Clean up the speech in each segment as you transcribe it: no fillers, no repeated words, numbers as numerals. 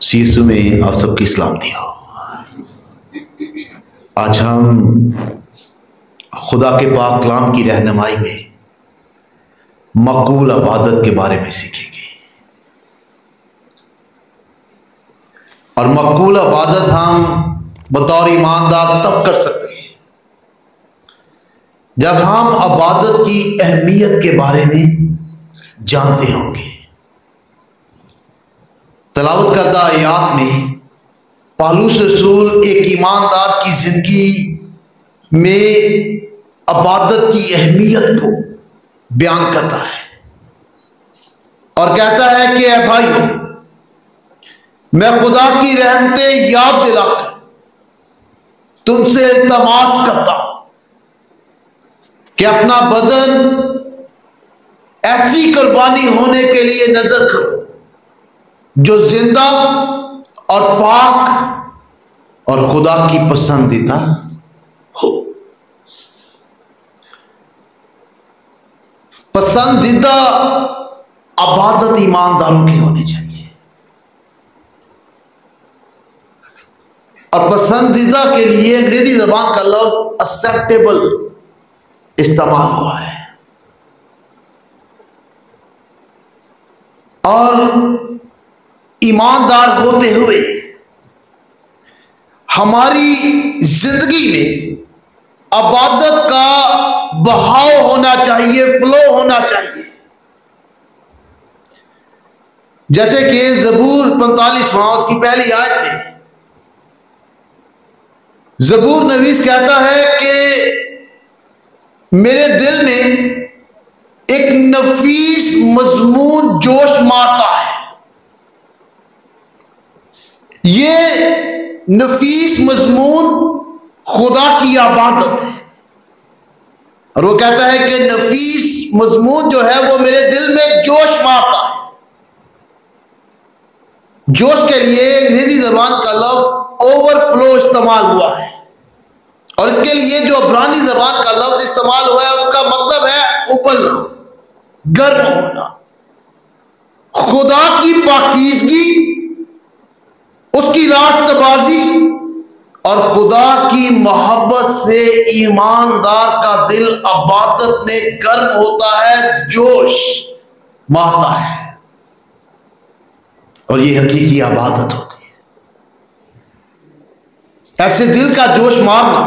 سیسو میں آپ سب کی سلامتی ہو۔ آج ہم خدا کے پاک کلام کی رہنمائی میں مقبول عبادت کے بارے میں سیکھیں گے، اور مقبول عبادت ہم بطور ایماندار تب کر سکتے ہیں جب ہم عبادت کی اہمیت کے بارے میں جانتے ہوں گے۔ تلاوت کردہ آیات میں پالوس رسول ایک ایماندار کی زندگی میں عبادت کی اہمیت کو بیان کرتا ہے اور کہتا ہے کہ اے بھائیو، میں خدا کی رحمتیں یاد دلا کر تم سے التماس کرتا ہوں کہ اپنا بدن ایسی قربانی ہونے کے لیے نذر کرو جو زندہ اور پاک اور خدا کی پسندیدہ ہو۔ پسندیدہ عبادت ایمانداروں کی ہونی چاہیے، اور پسندیدہ کے لیے انگریزی زبان کا لفظ acceptable استعمال ہوا ہے، اور ایماندار ہوتے ہوئے ہماری زندگی میں عبادت کا بہاؤ ہونا چاہیے، فلو ہونا چاہیے۔ جیسے کہ زبور 45واں اس کی پہلی آیت میں زبور نویس کہتا ہے کہ میرے دل میں ایک نفیس مضمون جوش مارتا ہے۔ یہ نفیس مضمون خدا کی عبادت ہے، اور وہ کہتا ہے کہ نفیس مضمون جو ہے وہ میرے دل میں جوش مارتا ہے۔ جوش کے لیے انگریزی زبان کا لفظ اوور فلو استعمال ہوا ہے، اور اس کے لیے جو عبرانی زبان کا لفظ استعمال ہوا ہے اس کا مطلب ہے ابلنا، گرم ہونا۔ خدا کی پاکیزگی، اس کی راست بازی اور خدا کی محبت سے ایماندار کا دل عبادت میں گرم ہوتا ہے، جوش مارتا ہے، اور یہ حقیقی عبادت ہوتی ہے۔ ایسے دل کا جوش مارنا،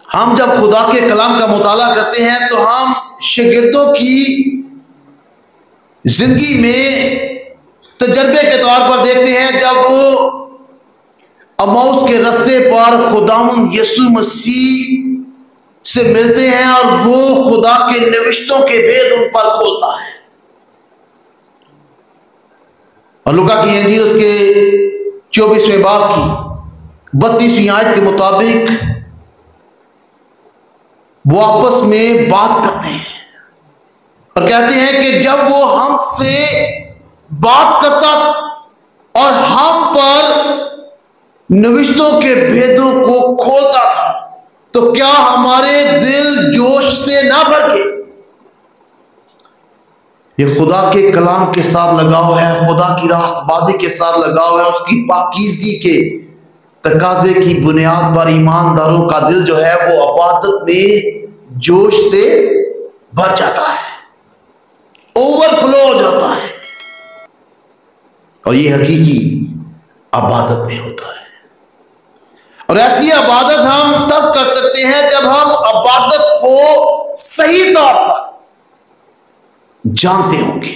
ہم جب خدا کے کلام کا مطالعہ کرتے ہیں تو ہم شاگردوں کی زندگی میں تجربے کے طور پر دیکھتے ہیں جب وہ اماؤس کے رستے پر خداوند یسوع مسیح سے ملتے ہیں اور وہ خدا کے نوشتوں کے بھید ان پر کھولتا ہے۔ اور لوکا کی انجیل اس کے 24ویں باب کی 32ویں آیت کے مطابق وہ آپس میں بات کرتے ہیں اور کہتے ہیں کہ جب وہ ہم سے بات کرتا اور ہم پر نوشتوں کے بھیدوں کو کھولتا تھا تو کیا ہمارے دل جوش سے نہ بھر گئے؟ یہ خدا کے کلام کے ساتھ لگاؤ ہے، خدا کی راست بازی کے ساتھ لگاؤ ہے، اس کی پاکیزگی کے تقاضے کی بنیاد پر ایمانداروں کا دل جو ہے وہ عبادت میں جوش سے بھر جاتا ہے، اوور فلو ہو جاتا ہے، اور یہ حقیقی عبادت میں ہوتا ہے۔ اور ایسی عبادت ہم تب کر سکتے ہیں جب ہم عبادت کو صحیح طور پر جانتے ہوں گے۔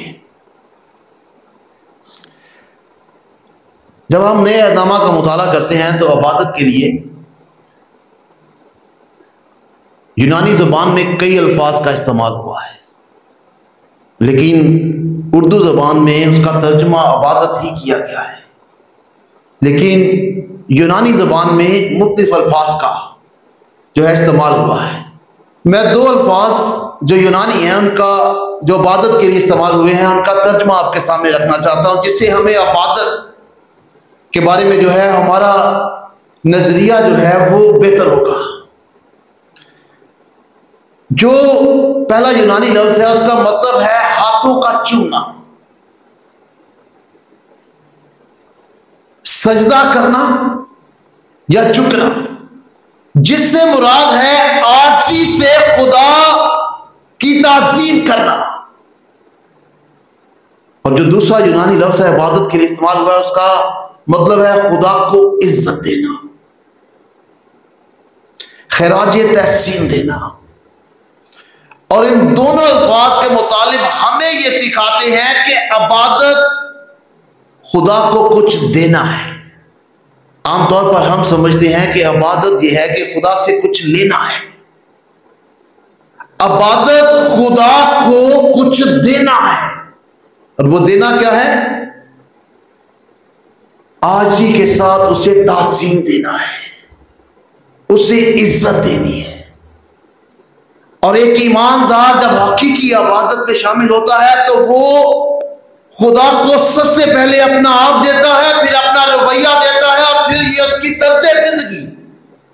جب ہم نئے عہد نامہ کا مطالعہ کرتے ہیں تو عبادت کے لیے یونانی زبان میں کئی الفاظ کا استعمال ہوا ہے، لیکن اردو زبان میں اس کا ترجمہ عبادت ہی کیا گیا ہے، لیکن یونانی زبان میں مختلف الفاظ کا جو ہے استعمال ہوا ہے۔ میں دو الفاظ جو یونانی ہیں ان کا جو عبادت کے لیے استعمال ہوئے ہیں ان کا ترجمہ آپ کے سامنے رکھنا چاہتا ہوں، جس سے ہمیں عبادت کے بارے میں جو ہے ہمارا نظریہ جو ہے وہ بہتر ہوگا۔ جو پہلا یونانی لفظ ہے اس کا مطلب ہے ہاتھوں کا چومنا، سجدہ کرنا یا جھکنا، جس سے مراد ہے عاجزی سے خدا کی تعظیم کرنا۔ اور جو دوسرا یونانی لفظ ہے عبادت کے لیے استعمال ہوا ہے، اس کا مطلب ہے خدا کو عزت دینا، خراج تحسین دینا۔ اور ان دونوں الفاظ کے متعلق ہمیں یہ سکھاتے ہیں کہ عبادت خدا کو کچھ دینا ہے۔ عام طور پر ہم سمجھتے ہیں کہ عبادت یہ ہے کہ خدا سے کچھ لینا ہے۔ عبادت خدا کو کچھ دینا ہے، اور وہ دینا کیا ہے؟ عاجزی کے ساتھ اسے تعظیم دینا ہے، اسے عزت دینی ہے۔ اور ایک ایماندار جب حقیقی عبادت میں شامل ہوتا ہے تو وہ خدا کو سب سے پہلے اپنا آپ دیتا ہے، پھر اپنا رویہ دیتا ہے، اور پھر یہ اس کی طرز زندگی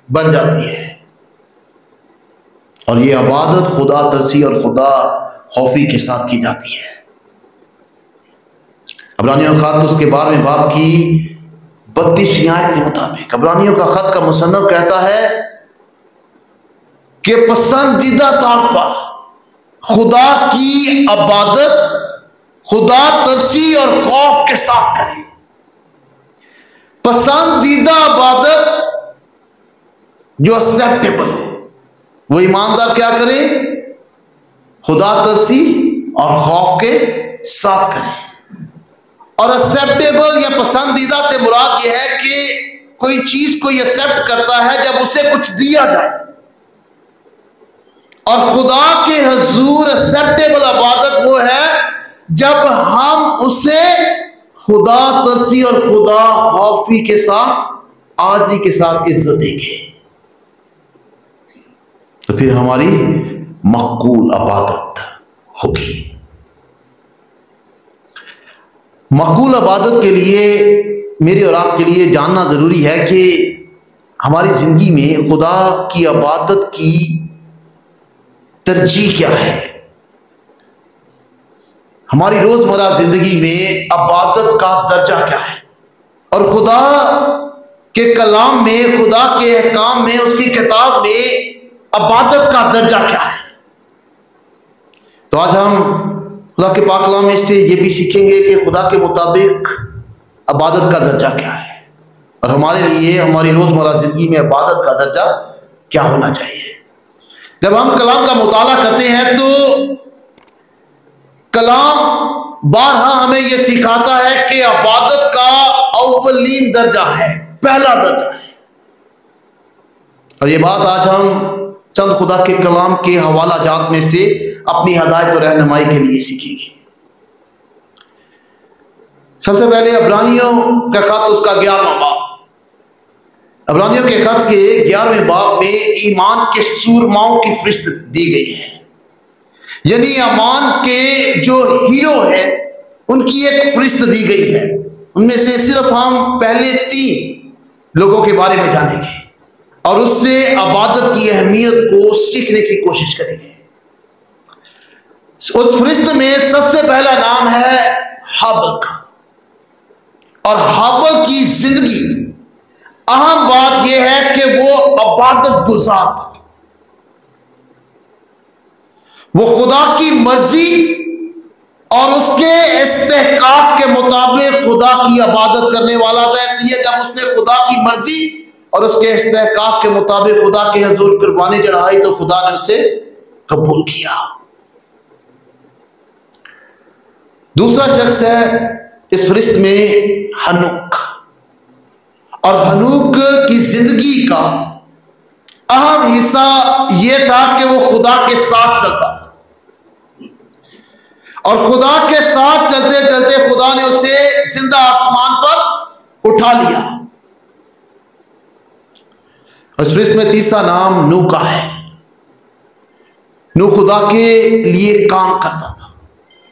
بن جاتی ہے۔ اور یہ عبادت خدا ترسی اور خدا خوفی کے ساتھ کی جاتی ہے۔ عبرانیوں کا خط اس کے 12ویں باب کی 32ویں آیت کے مطابق عبرانیوں کا خط کا مصنف کہتا ہے کہ پسندیدہ طور پر خدا کی عبادت خدا ترسی اور خوف کے ساتھ کریں۔ پسندیدہ عبادت جو ایکسیپٹیبل ہو، وہ ایماندار کیا کرے؟ خدا ترسی اور خوف کے ساتھ کریں۔ اور ایکسیپٹیبل یا پسندیدہ سے مراد یہ ہے کہ کوئی چیز کو ایکسیپٹ کرتا ہے جب اسے کچھ دیا جائے۔ اور خدا کے حضور ایکسیپٹیبل عبادت وہ ہے جب ہم اسے خدا ترسی اور خدا خوفی کے ساتھ، عاجزی کے ساتھ عزت دیں گے، تو پھر ہماری مقبول عبادت ہوگی۔ مقبول عبادت کے لیے میرے اور آپ کے لیے جاننا ضروری ہے کہ ہماری زندگی میں خدا کی عبادت کی ترجیح کیا ہے۔ ہماری روزمرہ زندگی میں عبادت کا درجہ کیا ہے، اور خدا کے کلام میں، خدا کے احکام میں، اس کی کتاب میں عبادت کا درجہ کیا ہے۔ تو آج ہم خدا کے پاک کلام میں سے یہ بھی سیکھیں گے کہ خدا کے مطابق عبادت کا درجہ کیا ہے، اور ہمارے لیے ہماری روزمرہ زندگی میں عبادت کا درجہ کیا ہونا چاہیے۔ جب ہم کلام کا مطالعہ کرتے ہیں تو کلام بارہا ہمیں یہ سکھاتا ہے کہ عبادت کا اولین درجہ ہے، پہلا درجہ ہے۔ اور یہ بات آج ہم چند خدا کے کلام کے حوالہ جات میں سے اپنی ہدایت اور رہنمائی کے لیے سیکھیں گے۔ سب سے پہلے عبرانیوں کا خط اس کا 11واں باب، عبرانیوں کے خط کے 11ویں باب میں ایمان کے سورماؤں کی فہرست دی گئی ہے، یعنی ایمان کے جو ہیرو ہیں ان کی ایک فہرست دی گئی ہے۔ ان میں سے صرف ہم پہلے 3 لوگوں کے بارے میں جانیں گے اور اس سے عبادت کی اہمیت کو سیکھنے کی کوشش کریں گے۔ اس فہرست میں سب سے پہلا نام ہے ہابل کا، اور ہابل کی زندگی اہم بات یہ ہے کہ وہ عبادت گزار تھا۔ وہ خدا کی مرضی اور اس کے استحقاق کے مطابق خدا کی عبادت کرنے والا تھا، اس لیے جب اس نے خدا کی مرضی اور اس کے استحقاق کے مطابق خدا کے حضور قربانی چڑھائی تو خدا نے اسے قبول کیا۔ دوسرا شخص ہے اس فہرست میں ہنوک، اور ہنوک کی زندگی کا اہم حصہ یہ تھا کہ وہ خدا کے ساتھ چلتا تھا، اور خدا کے ساتھ چلتے چلتے خدا نے اسے زندہ آسمان پر اٹھا لیا۔ اس فہرست میں تیسرا نام نوح کا ہے۔ نوح خدا کے لیے کام کرتا تھا،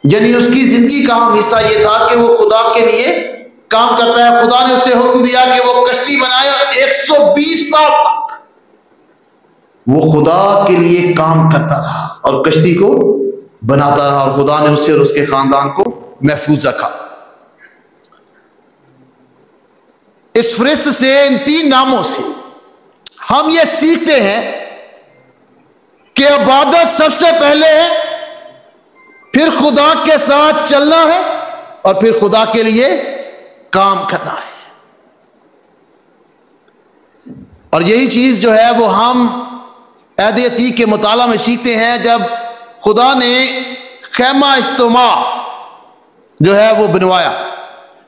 یعنی اس کی زندگی کا اہم حصہ یہ تھا کہ وہ خدا کے لیے کام کرتا ہے۔ خدا نے اسے حکم دیا کہ وہ کشتی بنائے، اور 120 سال تک وہ خدا کے لیے کام کرتا رہا اور کشتی کو بناتا رہا، اور خدا نے اسے اور اس کے خاندان کو محفوظ رکھا۔ اس فرشت سے، ان 3 ناموں سے ہم یہ سیکھتے ہیں کہ عبادت سب سے پہلے ہے، پھر خدا کے ساتھ چلنا ہے، اور پھر خدا کے لیے کام کرنا ہے۔ اور یہی چیز جو ہے وہ ہم عہد عتیق کے مطالعہ میں سیکھتے ہیں۔ جب خدا نے خیمہ اجتماع جو ہے وہ بنوایا،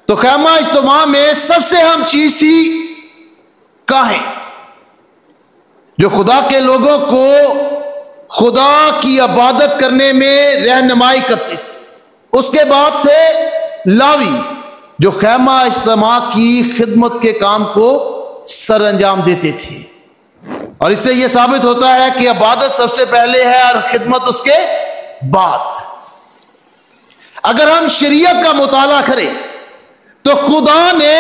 تو خیمہ اجتماع میں سب سے اہم چیز تھی کاہن، جو خدا کے لوگوں کو خدا کی عبادت کرنے میں رہنمائی کرتے تھے۔ اس کے بعد تھے لاوی، جو خیمہ اجتماع کی خدمت کے کام کو سر انجام دیتے تھے۔ اور اس سے یہ ثابت ہوتا ہے کہ عبادت سب سے پہلے ہے اور خدمت اس کے بعد۔ اگر ہم شریعت کا مطالعہ کریں تو خدا نے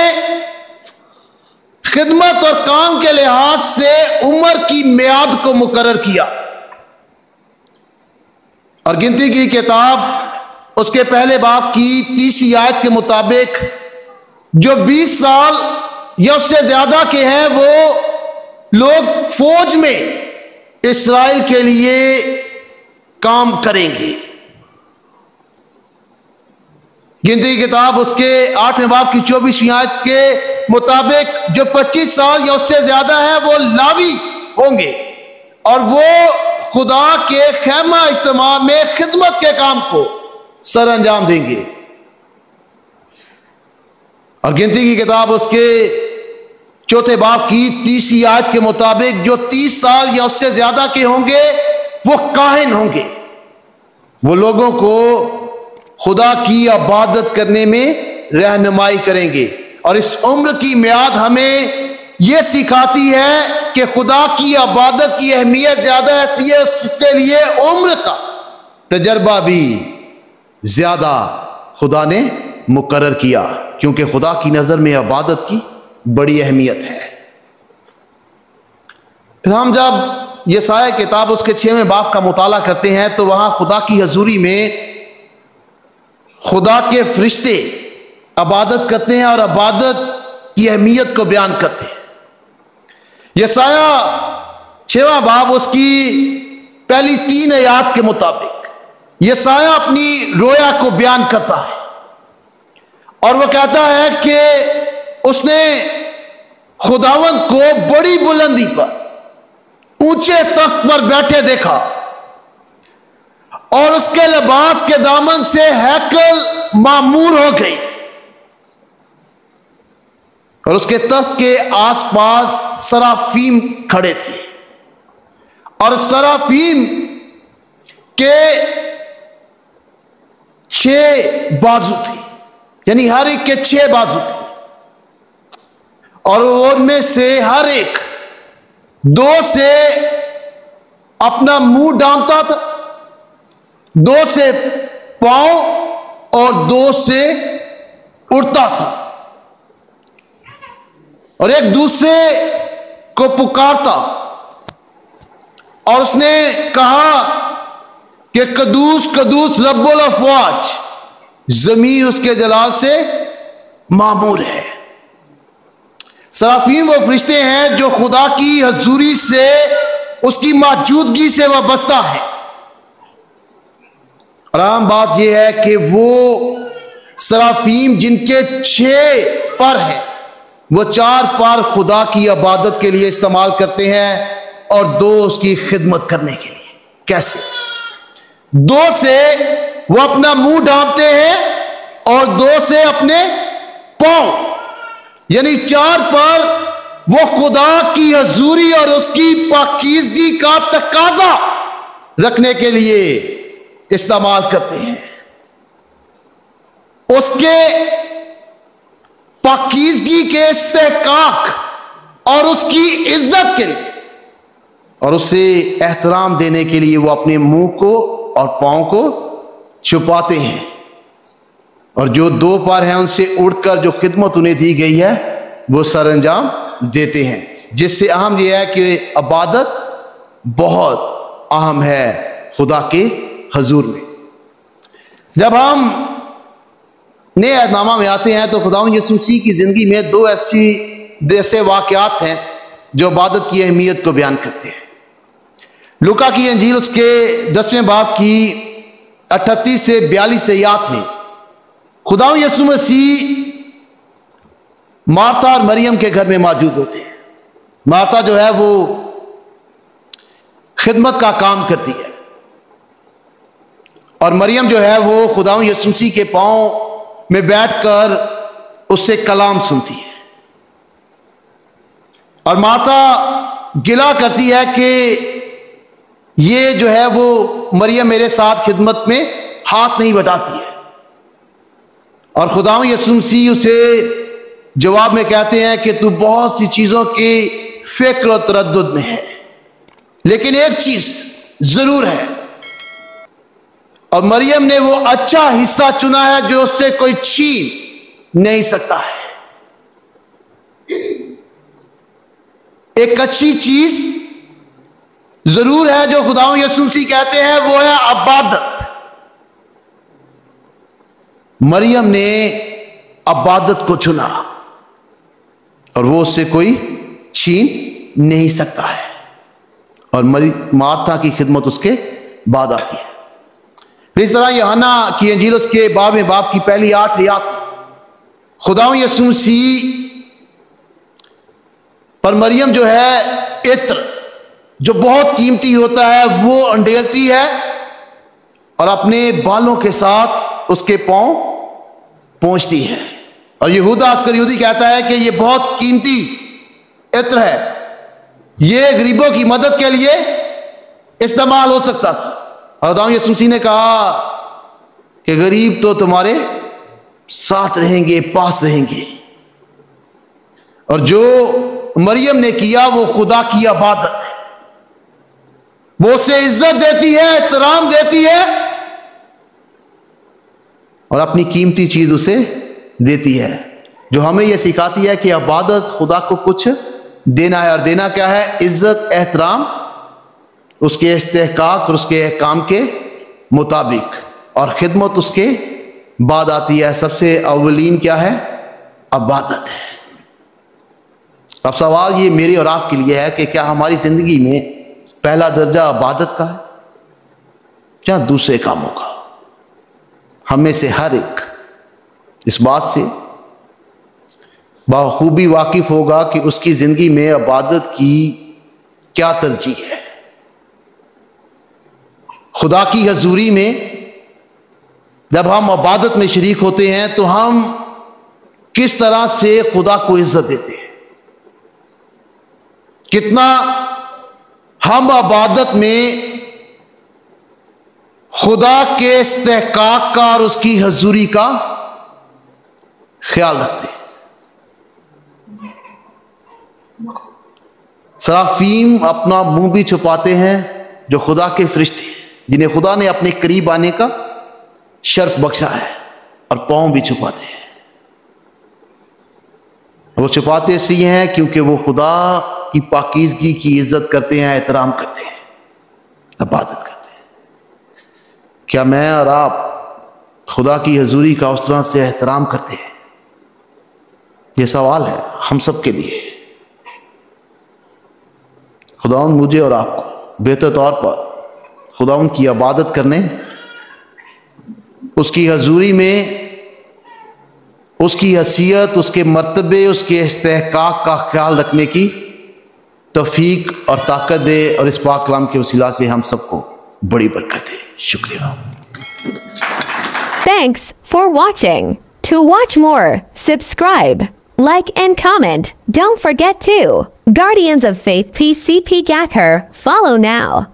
خدمت اور کام کے لحاظ سے عمر کی میعاد کو مقرر کیا، اور گنتی کی کتاب اس کے پہلے باب کی 30 آیت کے مطابق جو 20 سال یا اس سے زیادہ کے ہیں وہ لوگ فوج میں اسرائیل کے لیے کام کریں گے۔ گنتی کی کتاب اس کے 8ویں باب کی 24ویں آیت کے مطابق جو 25 سال یا اس سے زیادہ ہیں وہ لاوی ہوں گے، اور وہ خدا کے خیمہ اجتماع میں خدمت کے کام کو سر انجام دیں گے۔ اور گنتی کی کتاب اس کے 4 باب کی 30 آیت کے مطابق جو 30 سال یا اس سے زیادہ کے ہوں گے وہ کاہن ہوں گے، وہ لوگوں کو خدا کی عبادت کرنے میں رہنمائی کریں گے۔ اور اس عمر کی میعاد ہمیں یہ سکھاتی ہے کہ خدا کی عبادت کی اہمیت زیادہ ہے، اس لیے اس کے لیے عمر کا تجربہ بھی زیادہ خدا نے مقرر کیا، کیونکہ خدا کی نظر میں عبادت کی بڑی اہمیت ہے۔ پھر ہم جب یسایہ کتاب اس کے 6ویں باب کا مطالعہ کرتے ہیں تو وہاں خدا کی حضوری میں خدا کے فرشتے عبادت کرتے ہیں اور عبادت کی اہمیت کو بیان کرتے ہیں۔ یسایہ 6واں باب اس کی پہلی 3 آیات کے مطابق یسایہ اپنی رویا کو بیان کرتا ہے، اور وہ کہتا ہے کہ اس نے خداوند کو بڑی بلندی پر اونچے تخت پر بیٹھے دیکھا، اور اس کے لباس کے دامن سے ہیکل معمور ہو گئی، اور اس کے تخت کے آس پاس سرافیم کھڑے تھے، اور سرافیم کے 6 بازو تھے، یعنی ہر ایک کے 6 بازو تھے، اور ان میں سے ہر ایک 2 سے اپنا منہ ڈھانپتا تھا، 2 سے پاؤں اور 2 سے اڑتا تھا، اور ایک دوسرے کو پکارتا، اور اس نے کہا کہ قدوس قدوس رب الافواج، زمین اس کے جلال سے معمور ہے۔ سرافیم وہ فرشتے ہیں جو خدا کی حضوری سے، اس کی موجودگی سے وابستہ ہے، اور عام بات یہ ہے کہ وہ سرافیم جن کے 6 پر ہیں، وہ 4 پر خدا کی عبادت کے لیے استعمال کرتے ہیں اور 2 اس کی خدمت کرنے کے لیے۔ کیسے؟ 2 سے وہ اپنا منہ ڈھانپتے ہیں اور 2 سے اپنے پاؤں، یعنی 4 پر وہ خدا کی حضوری اور اس کی پاکیزگی کا تقاضا رکھنے کے لیے استعمال کرتے ہیں، اس کے پاکیزگی کے استحقاق اور اس کی عزت کے لیے اور اسے احترام دینے کے لیے وہ اپنے منہ کو اور پاؤں کو چھپاتے ہیں، اور جو 2 پر ہیں ان سے اڑ کر جو خدمت انہیں دی گئی ہے وہ سر انجام دیتے ہیں، جس سے اہم یہ ہے کہ عبادت بہت اہم ہے خدا کے حضور میں۔ جب ہم نئے عہد نامہ میں آتے ہیں تو خداوند یسوع مسیح کی زندگی میں 2 ایسی جیسے واقعات ہیں جو عبادت کی اہمیت کو بیان کرتے ہیں۔ لوکا کی انجیل اس کے 10ویں باب کی 38 سے 42 آیات میں خدا یسوع مسیح مارتا اور مریم کے گھر میں موجود ہوتے ہیں۔ مارتا جو ہے وہ خدمت کا کام کرتی ہے اور مریم جو ہے وہ خدا یسوع مسیح کے پاؤں میں بیٹھ کر اس سے کلام سنتی ہے، اور مارتا گلا کرتی ہے کہ یہ جو ہے وہ مریم میرے ساتھ خدمت میں ہاتھ نہیں بٹاتی ہے، اور خدا یسوع مسیح اسے جواب میں کہتے ہیں کہ تو بہت سی چیزوں کی فکر و تردد میں ہے، لیکن ایک چیز ضرور ہے، اور مریم نے وہ اچھا حصہ چنا ہے جو اس سے کوئی چھین نہیں سکتا ہے۔ ایک اچھی چیز ضرور ہے جو خدا یسوع مسیح کہتے ہیں، وہ ہے عبادت۔ مریم نے عبادت کو چنا اور وہ اس سے کوئی چھین نہیں سکتا ہے، اور مارتا کی خدمت اس کے بعد آتی ہے۔ پھر اس طرح یوحنا کی انجیل اس کے 12ویں باب کی پہلی 8 آیات خدا یسوع مسیح پر مریم جو ہے عطر جو بہت قیمتی ہوتا ہے وہ انڈیلتی ہے اور اپنے بالوں کے ساتھ اس کے پاؤں پہنچتی ہے، اور یہودا اسکریوتی کہتا ہے کہ یہ بہت قیمتی عطر ہے، یہ غریبوں کی مدد کے لیے استعمال ہو سکتا تھا، اور خدا یسوع مسیح نے کہا کہ غریب تو تمہارے ساتھ رہیں گے، پاس رہیں گے، اور جو مریم نے کیا وہ خدا کی عبادت ہے، وہ اسے عزت دیتی ہے، احترام دیتی ہے، اور اپنی قیمتی چیز اسے دیتی ہے، جو ہمیں یہ سکھاتی ہے کہ عبادت خدا کو کچھ دینا ہے، اور دینا کیا ہے؟ عزت، احترام، اس کے استحقاق اور اس کے احکام کے مطابق، اور خدمت اس کے بعد آتی ہے۔ سب سے اولین کیا ہے؟ عبادت ہے۔ اب سوال یہ میرے اور آپ کے لیے ہے کہ کیا ہماری زندگی میں پہلا درجہ عبادت کا ہے یا دوسرے کاموں کا؟ ہم میں سے ہر ایک اس بات سے بخوبی واقف ہوگا کہ اس کی زندگی میں عبادت کی کیا ترجیح ہے۔ خدا کی حضوری میں جب ہم عبادت میں شریک ہوتے ہیں تو ہم کس طرح سے خدا کو عزت دیتے ہیں، کتنا ہم عبادت میں خدا کے استحقاق کا اور اس کی حضوری کا خیال رکھتے ہیں۔ صرافیم اپنا منہ بھی چھپاتے ہیں جو خدا کے فرشتے ہیں، جنہیں خدا نے اپنے قریب آنے کا شرف بخشا ہے، اور پاؤں بھی چھپاتے ہیں۔ وہ چھپاتے اس لیے ہیں کیونکہ وہ خدا کی پاکیزگی کی عزت کرتے ہیں، احترام کرتے ہیں، عبادت کرتے ہیں۔ کیا میں اور آپ خدا کی حضوری کا اس طرح سے احترام کرتے ہیں؟ یہ سوال ہے ہم سب کے لیے۔ خداوند مجھے اور آپ کو بہتر طور پر خداوند کی عبادت کرنے، اس کی حضوری میں اس کی حیثیت، اس کے مرتبے، اس کے استحقاق کا خیال رکھنے کی توفیق اور طاقت دے، اور اس پاک کلام کے وسیلہ سے ہم سب کو بڑی برکت دے۔ شکریہ۔ Thanks for watching. To watch more, subscribe, like and comment. Don't forget to Guardians of Faith PCP Gacker. Follow now.